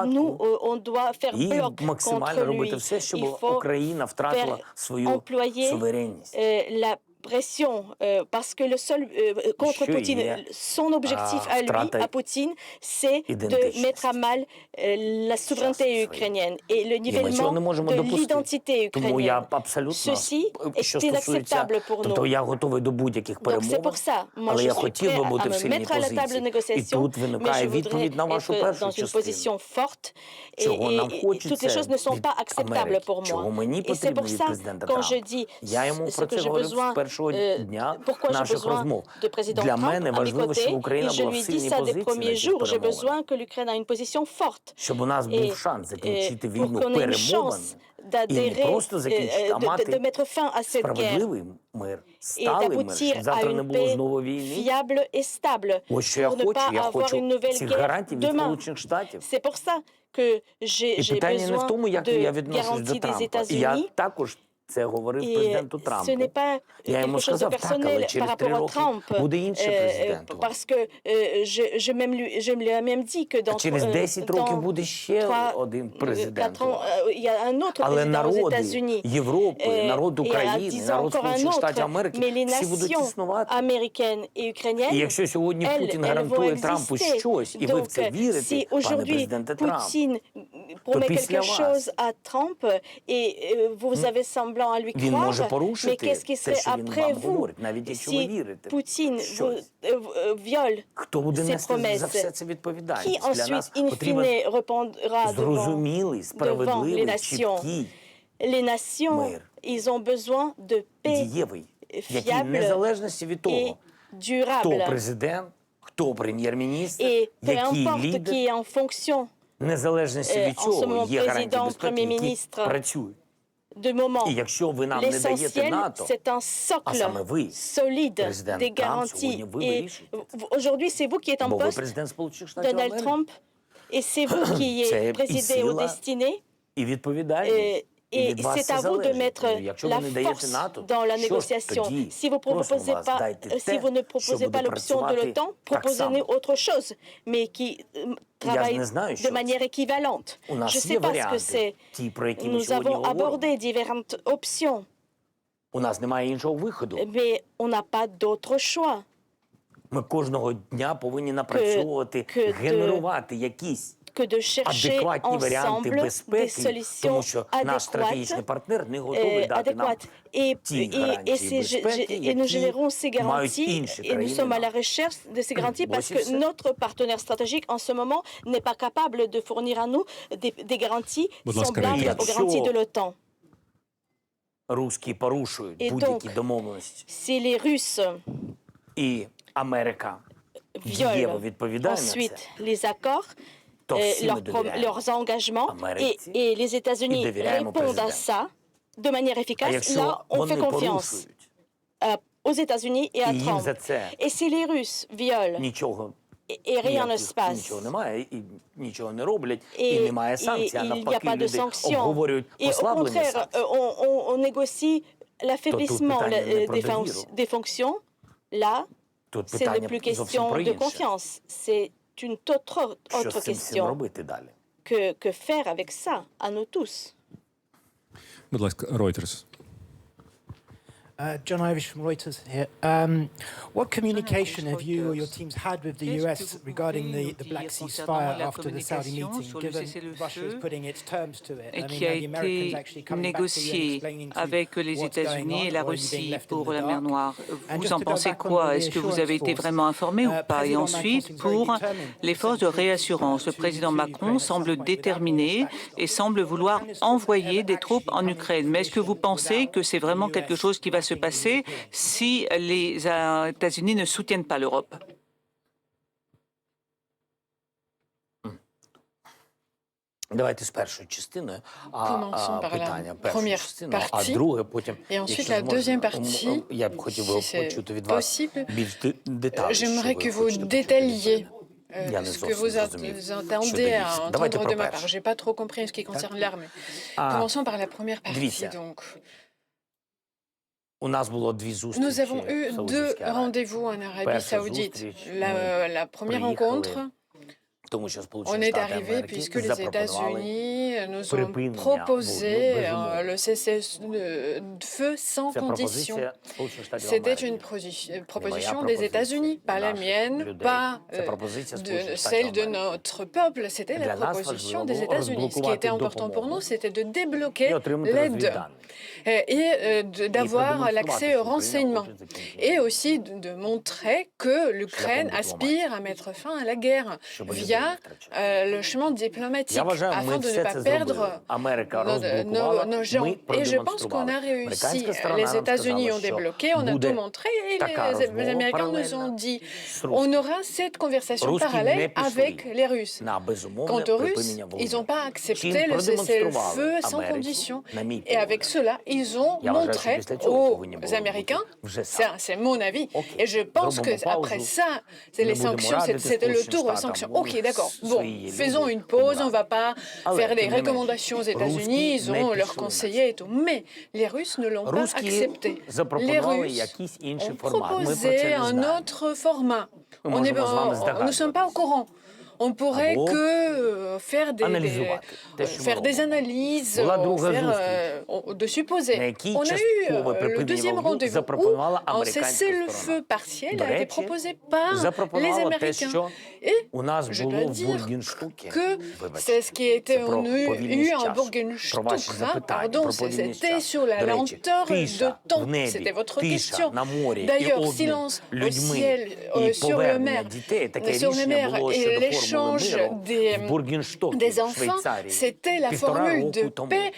nous, on doit faire bloc contre lui. Il faut employer la pression, parce que le seul contre Poutine, son objectif à lui, à Poutine, c'est de mettre à mal la souveraineté ukrainienne et le nivellement de l'identité ukrainienne. Ceci est inacceptable pour nous. Donc c'est pour ça, moi je suis prêt à me mettre à la table de négociation, mais je voudrais être dans une position forte et toutes les choses ne sont pas acceptables pour moi. Et c'est pour ça, quand je dis ce que j'ai besoin, pourquoi j'ai besoin de président Trump à mes côtés, et je lui dis ça des premiers jours, j'ai besoin que l'Ukraine a une position forte. Et pour qu'on ait une chance d'adhérer, de mettre fin à cette guerre et d'aboutir à une paix fiable et stable pour ne pas avoir une nouvelle guerre demain. C'est pour ça que j'ai besoin de garanties des États-Unis ce n'est pas quelque chose de personnel par rapport à Trump, parce que je lui ai même dit que dans 4 ans, il y a un autre président aux États-Unis, et à 10 ans encore un autre, mais les nations américaines et ukrainiennes, elles vont exister. Donc, si aujourd'hui Poutine promet quelque chose à Trump et vous avez semblant à lui croire, mais qu'est-ce qui serait après vous si Poutine viole ses promesses? Qui ensuite, in fine, répondra devant les nations? Les nations, ils ont besoin de paix fiable et durable. Et peu importe qui est en fonction, en ce moment président, Premier ministre, de moment, l'essentiel, c'est un socle solide des garanties. Et aujourd'hui, c'est vous qui êtes en poste, Donald Trump, et c'est vous qui présidez aux destinées. Et c'est à vous de mettre la force dans la négociation. Si vous ne proposez pas l'option de l'OTAN, proposez-nous autre chose, mais qui travaille de manière équivalente. Je ne sais pas ce que c'est. Nous avons abordé différentes options, mais on n'a pas d'autre choix que de chercher ensemble des solutions adéquates. Et nous générons ces garanties et nous sommes à la recherche de ces garanties parce que notre partenaire stratégique en ce moment n'est pas capable de fournir à nous des garanties semblables aux garanties de l'OTAN. Et donc, si les Russes violent ensuite les accords, leurs engagements, et les États-Unis répondent à ça de manière efficace, là, on fait confiance aux États-Unis et à Trump. Et si les Russes violent et rien ne se passe, et il n'y a pas de sanctions, et au contraire, on négocie l'affaiblissement des fonctions, là, ce n'est plus question de confiance, c'est une autre question. Que faire avec ça, à nous tous? Будь ласка, Reuters. John Irish from Reuters here. What communication have you or your teams had with the US regarding the Black Sea ceasefire after the Saudi meeting, given Russia is putting its terms to it? Et qui a été négocié avec les États-Unis et la Russie pour la mer Noire. Vous en pensez quoi? Est-ce que vous avez été vraiment informé ou pas? Et ensuite, pour les forces de réassurance, le président Macron semble déterminé et semble vouloir envoyer des troupes en Ukraine. Mais est-ce que vous pensez que c'est vraiment quelque chose qui va se passer si les États-Unis ne soutiennent pas l'Europe? Commençons par la première partie et ensuite la deuxième partie, si c'est possible. J'aimerais que vous détailliez ce que vous attendez à entendre de ma part. Je n'ai pas trop compris en ce qui concerne l'armée. Commençons par la première partie, donc. Nous avons eu 2 rendez-vous en Arabie Saoudite. La première rencontre, on est arrivé puisque les États-Unis nous ont proposé le cesse-le-feu sans condition. C'était une proposition des États-Unis, pas la mienne, pas celle de notre peuple. C'était la proposition des États-Unis. Ce qui était important pour nous, c'était de débloquer l'aide et d'avoir l'accès aux renseignements et aussi de montrer que l'Ukraine aspire à mettre fin à la guerre via le chemin diplomatique afin de ne pas perdre nos gens. Et je pense qu'on a réussi. Les États-Unis ont débloqué, on a tout montré et les Américains nous ont dit on aura cette conversation parallèle avec les Russes. Quant aux Russes, ils n'ont pas accepté le cessez-le-feu sans condition. Et avec cela, ils ont montré aux Américains, c'est mon avis, et je pense qu'après ça, c'est les sanctions, c'était le tour aux sanctions. Ok, d'accord. Bon, faisons une pause, on ne va pas faire des recommandations aux États-Unis, ils ont leurs conseillers et tout. Mais les Russes ne l'ont pas accepté. Les Russes ont proposé un autre format. Nous ne sommes pas au courant. On pourrait que faire des analyses, de supposer. On a eu le deuxième rendez-vous où un cessez-le-feu partiel a été proposé par les Américains. Et je dois dire que c'est ce qui était eu en Burgenstuck, pardon, c'était sur la lenteur de temps. C'était votre question. D'ailleurs, silence au ciel, sur le mer, et l'échange des enfants, c'était la formule de paix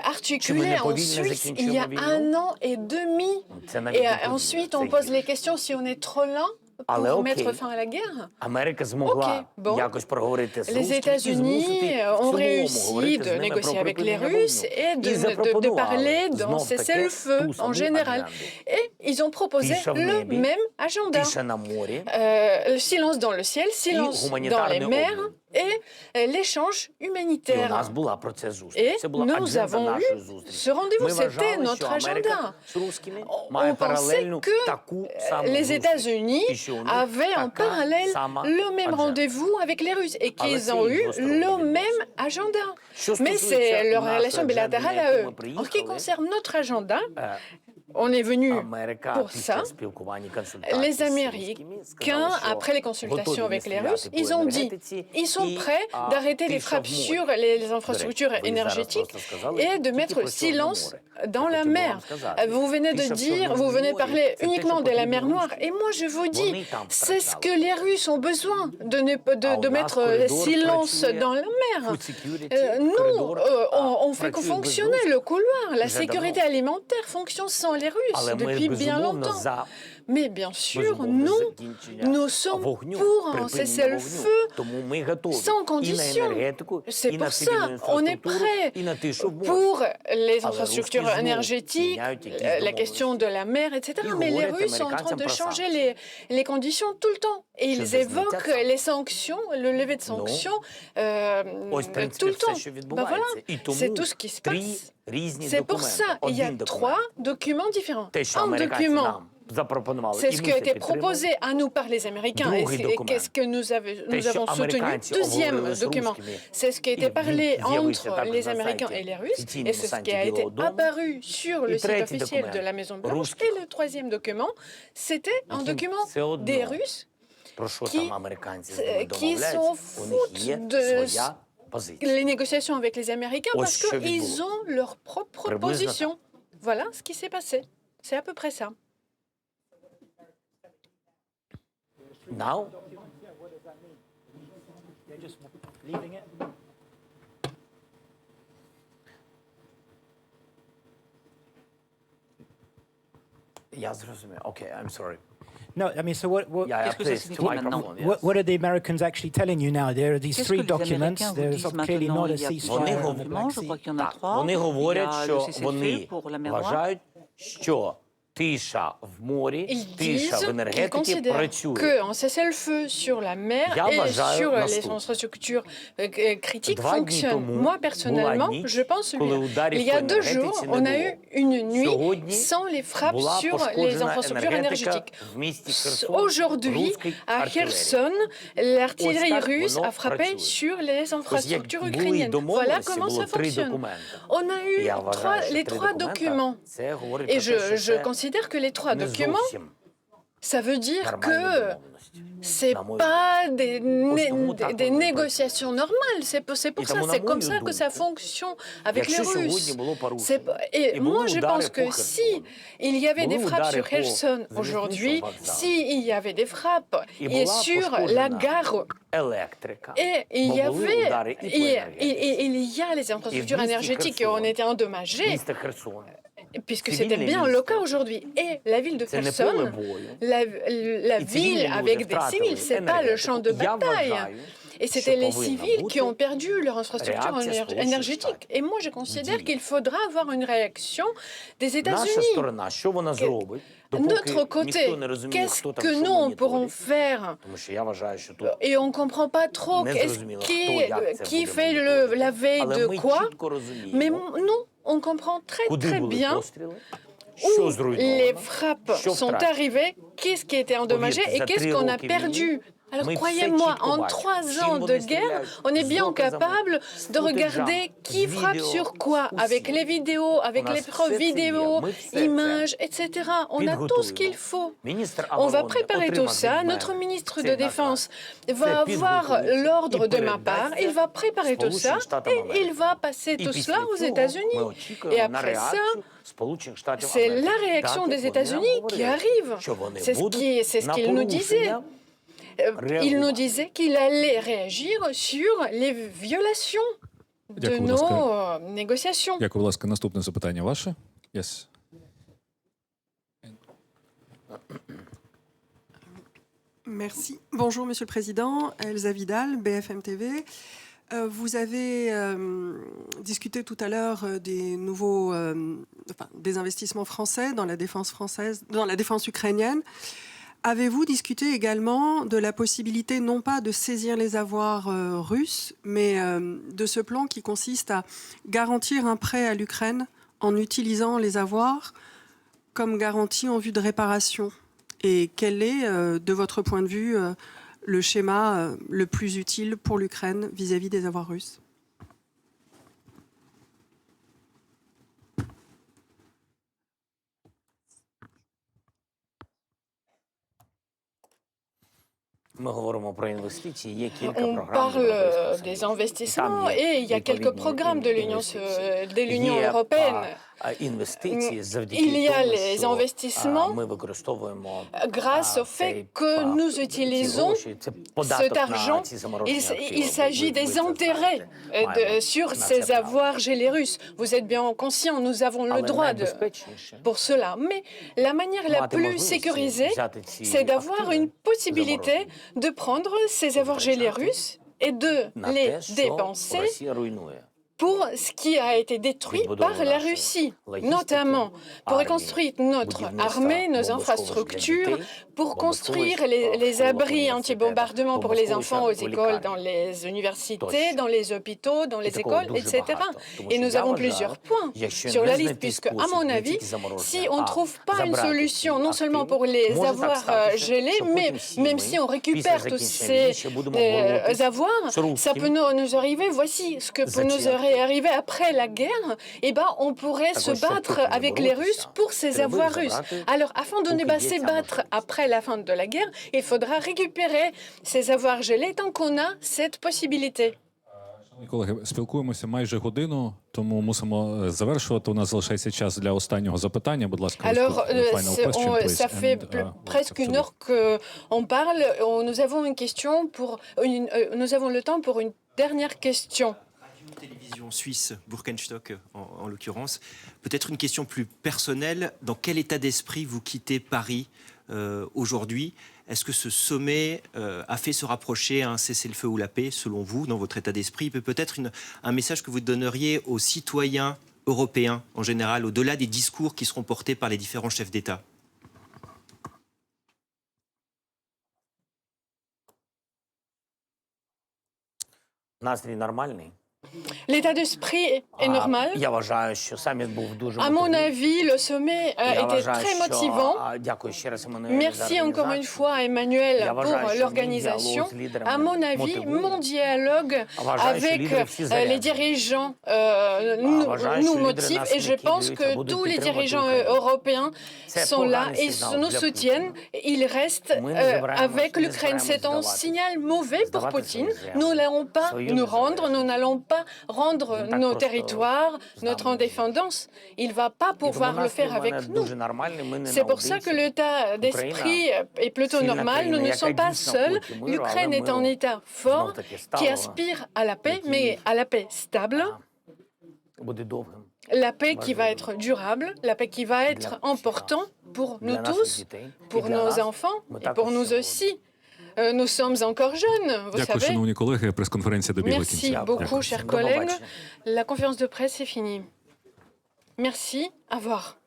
articulée en Suisse il y a 1 an et demi. Et ensuite, on pose les questions si on est trop lent pour mettre fin à la guerre. Ok, bon. Les États-Unis ont réussi de négocier avec les Russes et de parler d'un cessez-le-feu en général. Et ils ont proposé le même agenda. Le silence dans le ciel, silence dans les mers et l'échange humanitaire. Et nous avons eu ce rendez-vous, c'était notre agenda. On pensait que les États-Unis avaient en parallèle le même rendez-vous avec les Russes et qu'ils ont eu le même agenda. Mais c'est leur relation bilatérale à eux. En ce qui concerne notre agenda, on est venu pour ça. Les Américains, après les consultations avec les Russes, ils ont dit qu'ils sont prêts d'arrêter les frappes sur les infrastructures énergétiques et de mettre le silence dans la mer. Vous venez de parler uniquement de la mer Noire. Et moi, je vous dis, c'est ce que les Russes ont besoin, de mettre le silence dans la mer. Nous, on fait que fonctionner le couloir. La sécurité alimentaire fonctionne sans les Russes depuis bien longtemps. Mais bien sûr, nous sommes pour un cessez-le-feu sans condition. C'est pour ça qu'on est prêt pour les infrastructures énergétiques, la question de la mer, etc. Mais les Russes sont en train de changer les conditions tout le temps. Et ils évoquent les sanctions, le lever de sanctions tout le temps. Ben voilà, c'est tout ce qui se passe. C'est pour ça qu'il y a 3 documents différents. Un document, c'est ce qui a été proposé à nous par les Américains et qu'est-ce que nous avons soutenu. Deuxième document, c'est ce qui a été parlé entre les Américains et les Russes et c'est ce qui a été apparu sur le site officiel de la Maison-Blanche. Et le troisième document, c'était un document des Russes qui s'en foutent de les négociations avec les Américains parce qu'ils ont leur propre position. Voilà ce qui s'est passé. C'est à peu près ça. Now? Yeah, okay, I'm sorry. No, I mean, so what are the Americans actually telling you now? There are these 3 documents. There's clearly not a ceasefire on the Black Sea. Вони говорять, що вони вважають, що тиша в морі, тиша в енергетиці працює. Qu'un cessez-le-feu sur la mer et sur les infrastructures critiques fonctionne. Moi, personnellement, je pense qu'il y a 2 jours, on a eu une nuit sans les frappes sur les infrastructures énergétiques. Aujourd'hui, à Kherson, l'artillerie russe a frappé sur les infrastructures ukrainiennes. Voilà comment ça fonctionne. On a eu les 3 documents. Et je considère que les 3 documents, ça veut dire que c'est pas des négociations normales. C'est pour ça, c'est comme ça que ça fonctionne avec les Russes. Et moi, je pense que si il y avait des frappes sur Kherson aujourd'hui, s'il y avait des frappes et sur la gare, et il y a les infrastructures énergétiques qui ont été endommagées, puisque c'était bien le cas aujourd'hui. Et la ville de Kherson, la ville avec des civils, c'est pas le champ de bataille. Et c'était les civils qui ont perdu leur infrastructure énergétique. Et moi, je considère qu'il faudra avoir une réaction des États-Unis. Notre côté, qu'est-ce que nous on pourrons faire? Et on ne comprend pas trop qui fait la veille de quoi. Mais nous, on comprend très bien où les frappes sont arrivées, qu'est-ce qui était endommagé et qu'est-ce qu'on a perdu. Alors croyez-moi, en 3 ans de guerre, on est bien capable de regarder qui frappe sur quoi, avec les vidéos, avec les preuves vidéo, images, etc. On a tout ce qu'il faut. On va préparer tout ça. Notre ministre de Défense va avoir l'ordre de ma part. Il va préparer tout ça et il va passer tout cela aux États-Unis. Et après ça, c'est la réaction des États-Unis qui arrive. C'est ce qu'il nous disait. Il nous disait qu'il allait réagir sur les violations de nos négociations. Дякую, будь ласка. Наступне запитання ваше. Yes. Merci. Bonjour, Monsieur le Président. Elsa Vidal, BFM TV. Vous avez discuté tout à l'heure des investissements français dans la défense ukrainienne. Avez-vous discuté également de la possibilité non pas de saisir les avoirs russes, mais de ce plan qui consiste à garantir un prêt à l'Ukraine en utilisant les avoirs comme garantie en vue de réparation? Et quel est, de votre point de vue, le schéma le plus utile pour l'Ukraine vis-à-vis des avoirs russes? On parle des investissements et il y a quelques programmes de l'Union européenne. Il y a les investissements grâce au fait que nous utilisons cet argent. Il s'agit des intérêts sur ces avoirs gelés russes. Vous êtes bien conscient, nous avons le droit pour cela. Mais la manière la plus sécurisée, c'est d'avoir une possibilité de prendre ces avoirs gelés russes et de les dépenser pour ce qui a été détruit par la Russie, notamment pour reconstruire notre armée, nos infrastructures, pour construire les abris anti-bombardement pour les enfants aux écoles, dans les universités, dans les hôpitaux, dans les écoles, etc. Et nous avons plusieurs points sur la liste, puisque, à mon avis, si on ne trouve pas une solution, non seulement pour les avoirs gelés, mais même si on récupère tous ces avoirs, ça peut nous arriver, voici ce que peut nous arriver après la guerre, on pourrait se battre avec les Russes pour ces avoirs russes. Alors, afin de ne pas se battre après la fin de la guerre, il faudra récupérer ces avoirs gelés tant qu'on a cette possibilité. Колеги, спілкуємося майже годину, тому мусимо завершувати. У нас залишається час для останнього запитання. Будь ласка, alors ça fait presque une heure qu'on parle. Nous avons une question nous avons le temps pour une dernière question. Télévision suisse, Burkenstock en l'occurrence. Peut-être une question plus personnelle. Dans quel état d'esprit vous quittez Paris aujourd'hui? Est-ce que ce sommet a fait se rapprocher à un cessez-le-feu ou la paix, selon vous, dans votre état d'esprit? Peut-être un message que vous donneriez aux citoyens européens en général, au-delà des discours qui seront portés par les différents chefs d'État? L'état d'esprit est normal. À mon avis, le sommet était très motivant. Merci encore une fois à Emmanuel pour l'organisation. À mon avis, mon dialogue avec les dirigeants nous motive et je pense que tous les dirigeants européens sont là et nous soutiennent. Ils restent avec l'Ukraine. C'est un signal mauvais pour Poutine. Nous n'allons pas nous rendre, nous n'allons pas rendre nos territoires, notre indépendance. Il ne va pas pouvoir le faire avec nous. C'est pour ça que l'état d'esprit est plutôt normal. Nous ne sommes pas seuls. L'Ukraine est un État fort qui aspire à la paix, mais à la paix stable. La paix qui va être durable, la paix qui va être importante pour nous tous, pour nos enfants et pour nous aussi. Nous sommes encore jeunes, vous Дякую, savez. шановні колеги. Прес-конференція добігла Merci кінця. beaucoup, chers collègues. La conférence de presse est finie. Merci, au revoir.